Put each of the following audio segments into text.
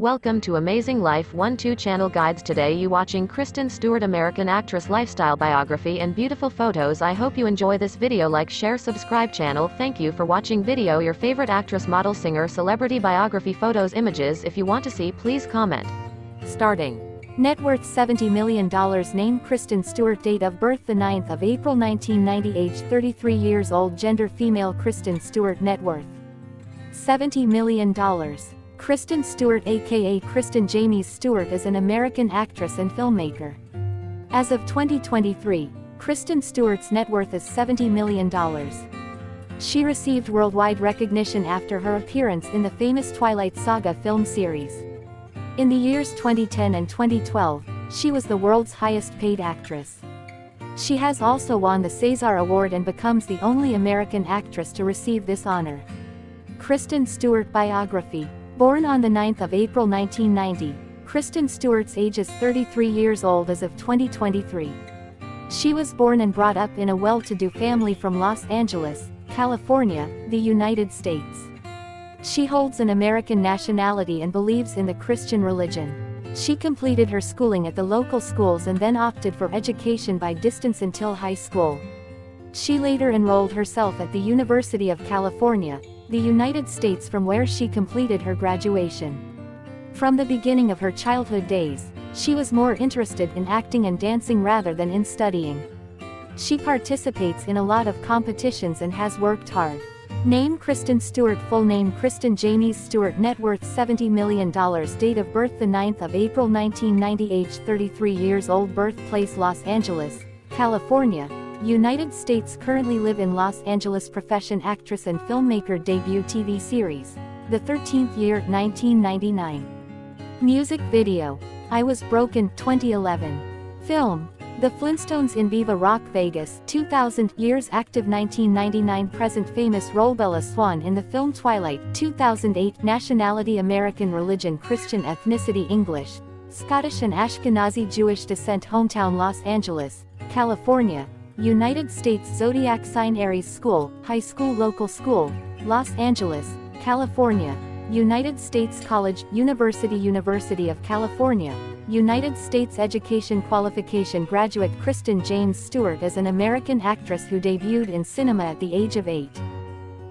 Welcome to Amazing Life 1-2 channel guides. Today you watching Kristen Stewart American actress lifestyle biography and beautiful photos. I hope you enjoy this video. Like, share, subscribe channel. Thank you for watching video. Your favorite actress, model, singer, celebrity biography photos, images. If you want to see, please comment. Starting. Net worth $70 million. Name Kristen Stewart. Date of birth the 9th of April 1990. Age 33 years old. Gender female. Kristen Stewart. Net worth $70 million. Kristen Stewart aka Kristen James Stewart is an American actress and filmmaker. As of 2023, Kristen Stewart's net worth is $70 million. She received worldwide recognition after her appearance in the famous Twilight Saga film series. In the years 2010 and 2012, she was the world's highest paid actress. She has also won the César Award and becomes the only American actress to receive this honor. Kristen Stewart biography. Born on the 9th of April 1990, Kristen Stewart's age is 33 years old as of 2023. She was born and brought up in a well-to-do family from Los Angeles, California, the United States. She holds an American nationality and believes in the Christian religion. She completed her schooling at the local schools and then opted for education by distance until high school. She later enrolled herself at the University of California, the United States, from where she completed her graduation. From the beginning of her childhood days, she was more interested in acting and dancing rather than in studying. She participates in a lot of competitions and has worked hard. Name Kristen Stewart. Full name Kristen James Stewart. Net worth $70 million. Date of birth the 9th of April 1990. Age 33 years old. Birthplace Los Angeles, California, United States. Currently live in Los Angeles. Profession actress and filmmaker. Debut TV series, The 13th Year, 1999. Music video, I Was Broken, 2011. Film, The Flintstones. In Viva Rock Vegas, 2000. Years active 1999. Present famous role Bella Swan in the film Twilight, 2008. Nationality American. Religion Christian. Ethnicity English, Scottish and Ashkenazi. Jewish descent. Hometown Los Angeles, California, United States. Zodiac sign Aries. School, high school. Local school, Los Angeles, California, United States. College, University of California, United States. Education qualification. Graduate. Kristen James Stewart is an American actress who debuted in cinema at the age of 8.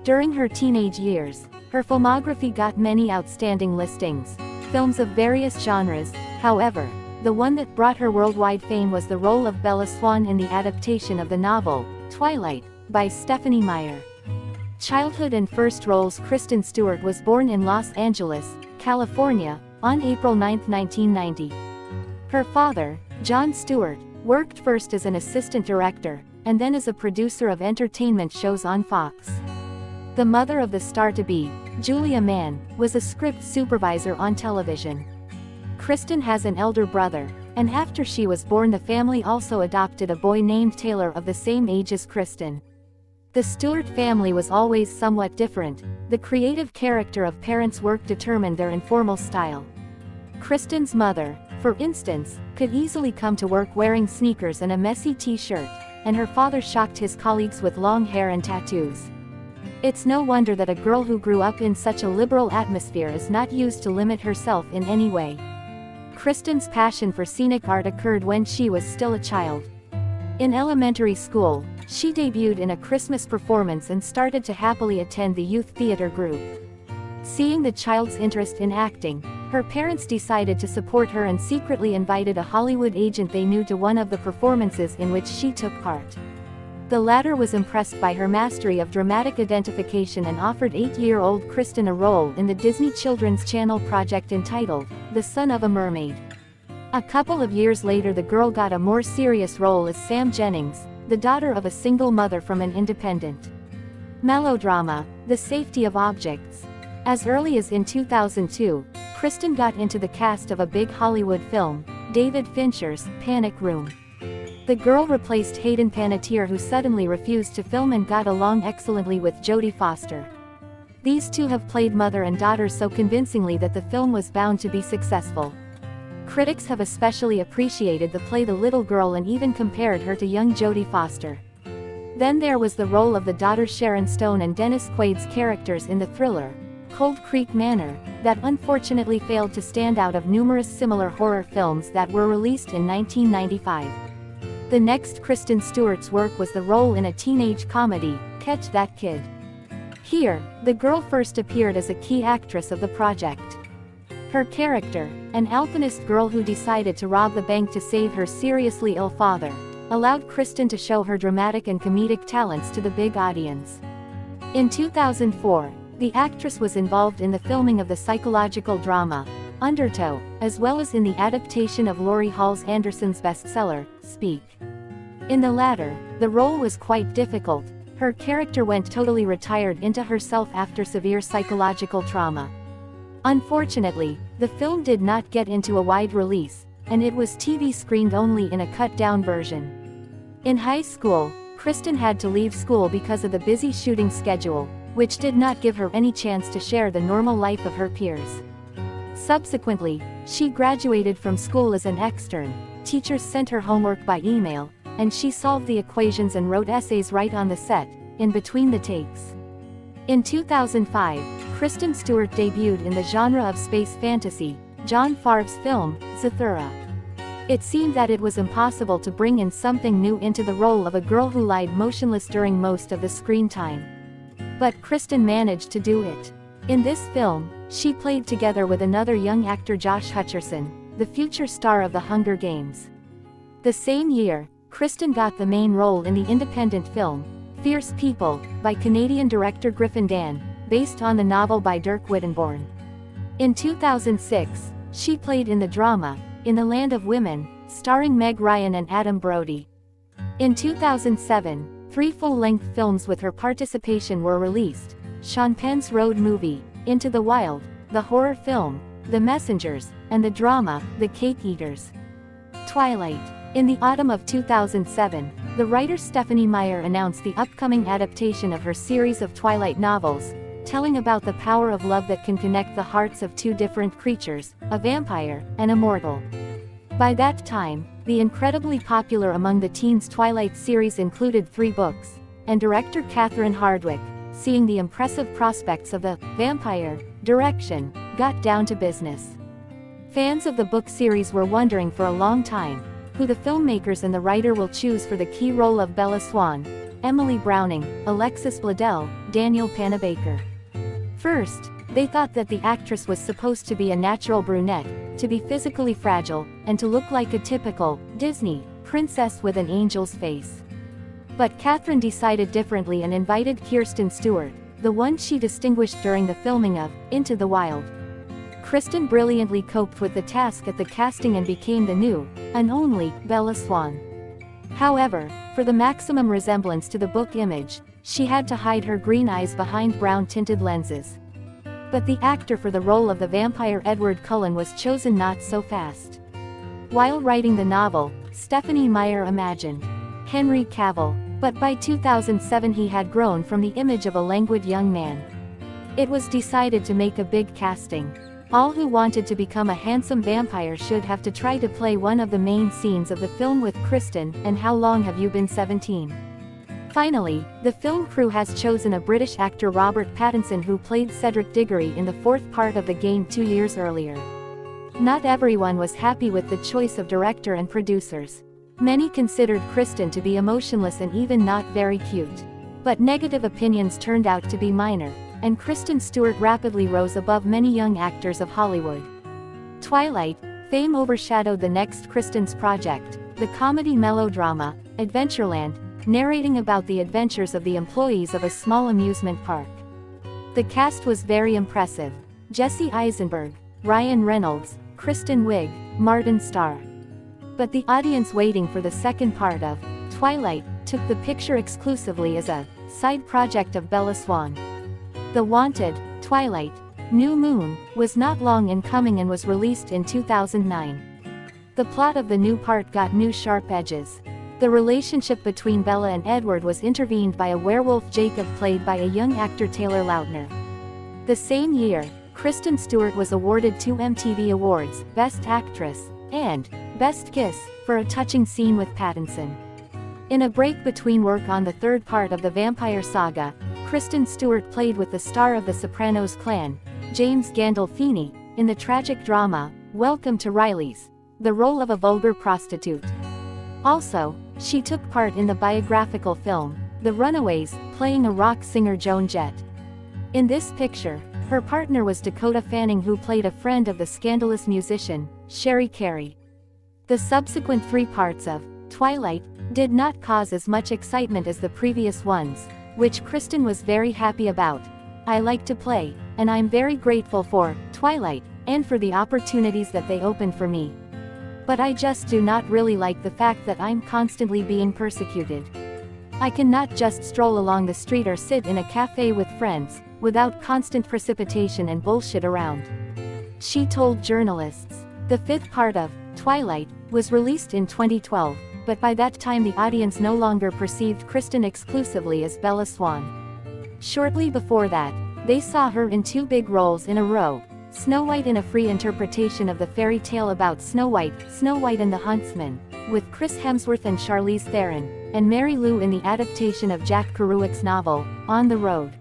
During her teenage years, her filmography got many outstanding listings, films of various genres. However, the one that brought her worldwide fame was the role of Bella Swan in the adaptation of the novel, Twilight, by Stephenie Meyer. Childhood and first roles. Kristen Stewart was born in Los Angeles, California, on April 9, 1990. Her father, John Stewart, worked first as an assistant director, and then as a producer of entertainment shows on Fox. The mother of the star-to-be, Julia Mann, was a script supervisor on television. Kristen has an elder brother, and after she was born the family also adopted a boy named Taylor of the same age as Kristen. The Stewart family was always somewhat different. The creative character of parents' work determined their informal style. Kristen's mother, for instance, could easily come to work wearing sneakers and a messy t-shirt, and her father shocked his colleagues with long hair and tattoos. It's no wonder that a girl who grew up in such a liberal atmosphere is not used to limit herself in any way. Kristen's passion for scenic art occurred when she was still a child. In elementary school, she debuted in a Christmas performance and started to happily attend the youth theater group. Seeing the child's interest in acting, her parents decided to support her and secretly invited a Hollywood agent they knew to one of the performances in which she took part. The latter was impressed by her mastery of dramatic identification and offered 8-year-old Kristen a role in the Disney Children's Channel project entitled The Son of a Mermaid. A couple of years later the girl got a more serious role as Sam Jennings, the daughter of a single mother from an independent melodrama, The Safety of Objects. As early as in 2002, Kristen got into the cast of a big Hollywood film, David Fincher's Panic Room. The girl replaced Hayden Panettiere, who suddenly refused to film and got along excellently with Jodie Foster. These two have played mother and daughter so convincingly that the film was bound to be successful. Critics have especially appreciated the play The Little Girl and even compared her to young Jodie Foster. Then there was the role of the daughter Sharon Stone and Dennis Quaid's characters in the thriller, Cold Creek Manor, that unfortunately failed to stand out of numerous similar horror films that were released in 1995. The next Kristen Stewart's work was the role in a teenage comedy, Catch That Kid. Here, the girl first appeared as a key actress of the project. Her character, an alpinist girl who decided to rob the bank to save her seriously ill father, allowed Kristen to show her dramatic and comedic talents to the big audience. In 2004, the actress was involved in the filming of the psychological drama, Undertow, as well as in the adaptation of Laurie Halse Anderson's bestseller, Speak. In the latter, the role was quite difficult. Her character went totally retired into herself after severe psychological trauma. Unfortunately, the film did not get into a wide release, and it was TV screened only in a cut-down version. In high school, Kristen had to leave school because of the busy shooting schedule, which did not give her any chance to share the normal life of her peers. Subsequently, she graduated from school as an extern. Teachers sent her homework by email, and she solved the equations and wrote essays right on the set, in between the takes. In 2005, Kristen Stewart debuted in the genre of space fantasy, Jon Favreau's film, Zathura. It seemed that it was impossible to bring in something new into the role of a girl who lied motionless during most of the screen time. But Kristen managed to do it. In this film, she played together with another young actor, Josh Hutcherson, the future star of The Hunger Games. The same year, Kristen got the main role in the independent film, Fierce People, by Canadian director Griffin Dann, based on the novel by Dirk Wittenborn. In 2006, she played in the drama, In the Land of Women, starring Meg Ryan and Adam Brody. In 2007, 3 full-length films with her participation were released: Sean Penn's road movie, Into the Wild, the horror film, The Messengers, and the drama, The Cake Eaters. Twilight. In the autumn of 2007, the writer Stephenie Meyer announced the upcoming adaptation of her series of Twilight novels, telling about the power of love that can connect the hearts of 2 different creatures, a vampire and a mortal. By that time, the incredibly popular among the teens Twilight series included 3 books, and director Catherine Hardwicke, seeing the impressive prospects of the vampire direction, got down to business. Fans of the book series were wondering for a long time who the filmmakers and the writer will choose for the key role of Bella Swan: Emily Browning, Alexis Bledel, Daniel Panabaker. First, they thought that the actress was supposed to be a natural brunette, to be physically fragile, and to look like a typical Disney princess with an angel's face. But Catherine decided differently and invited Kristen Stewart, the one she distinguished during the filming of Into the Wild. Kristen brilliantly coped with the task at the casting and became the new, and only, Bella Swan. However, for the maximum resemblance to the book image, she had to hide her green eyes behind brown-tinted lenses. But the actor for the role of the vampire Edward Cullen was chosen not so fast. While writing the novel, Stephenie Meyer imagined Henry Cavill, but by 2007 he had grown from the image of a languid young man. It was decided to make a big casting. All who wanted to become a handsome vampire should have to try to play one of the main scenes of the film with Kristen, and How Long Have You Been 17? Finally, the film crew has chosen a British actor, Robert Pattinson, who played Cedric Diggory in the 4th part of the game 2 years earlier. Not everyone was happy with the choice of director and producers. Many considered Kristen to be emotionless and even not very cute. But negative opinions turned out to be minor, and Kristen Stewart rapidly rose above many young actors of Hollywood. Twilight fame overshadowed the next Kristen's project, the comedy melodrama, Adventureland, narrating about the adventures of the employees of a small amusement park. The cast was very impressive: Jesse Eisenberg, Ryan Reynolds, Kristen Wiig, Martin Starr. But the audience waiting for the second part of Twilight took the picture exclusively as a side project of Bella Swan. The wanted Twilight New Moon was not long in coming and was released in 2009. The plot of the new part got new sharp edges. The relationship between Bella and Edward was intervened by a werewolf Jacob, played by a young actor Taylor Lautner. The same year, Kristen Stewart was awarded 2 MTV Awards, Best Actress, and Best Kiss, for a touching scene with Pattinson. In a break between work on the 3rd part of the vampire saga, Kristen Stewart played with the star of The Sopranos clan, James Gandolfini, in the tragic drama, Welcome to Riley's, the role of a vulgar prostitute. Also, she took part in the biographical film, The Runaways, playing a rock singer Joan Jett. In this picture, her partner was Dakota Fanning, who played a friend of the scandalous musician, Sherry Carey. The subsequent 3 parts of Twilight did not cause as much excitement as the previous ones, which Kristen was very happy about. I like to play, and I'm very grateful for Twilight, and for the opportunities that they opened for me. But I just do not really like the fact that I'm constantly being persecuted. I cannot just stroll along the street or sit in a cafe with friends, without constant precipitation and bullshit around. She told journalists. The 5th part of Twilight was released in 2012, but by that time the audience no longer perceived Kristen exclusively as Bella Swan. Shortly before that, they saw her in 2 big roles in a row: Snow White in a free interpretation of the fairy tale about Snow White and the Huntsman, with Chris Hemsworth and Charlize Theron, and Mary Lou in the adaptation of Jack Kerouac's novel, On the Road.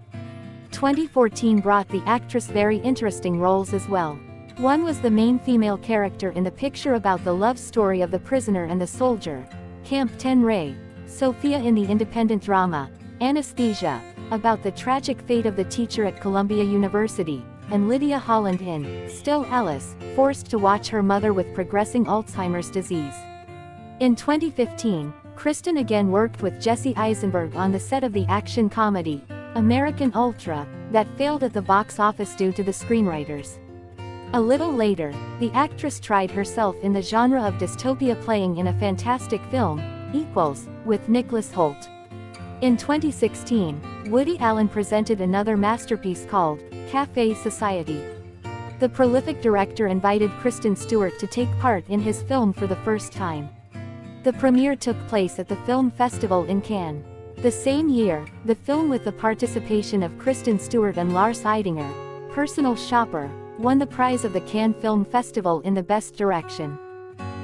2014 brought the actress very interesting roles as well. One was the main female character in the picture about the love story of the prisoner and the soldier, Camp 10 Ray, Sophia in the independent drama, Anesthesia, about the tragic fate of the teacher at Columbia University, and Lydia Holland in Still Alice, forced to watch her mother with progressing Alzheimer's disease. In 2015, Kristen again worked with Jesse Eisenberg on the set of the action comedy, American Ultra, that failed at the box office due to the screenwriters. A little later, the actress tried herself in the genre of dystopia, playing in a fantastic film, Equals, with Nicholas Hoult. In 2016, Woody Allen presented another masterpiece called Café Society. The prolific director invited Kristen Stewart to take part in his film for the first time. The premiere took place at the film festival in Cannes. The same year, the film, with the participation of Kristen Stewart and Lars Eidinger, Personal Shopper, won the prize of the Cannes Film Festival in the Best Direction.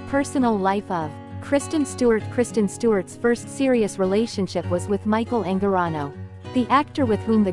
Personal life of Kristen Stewart. Kristen Stewart's first serious relationship was with Michael Angarano, the actor with whom the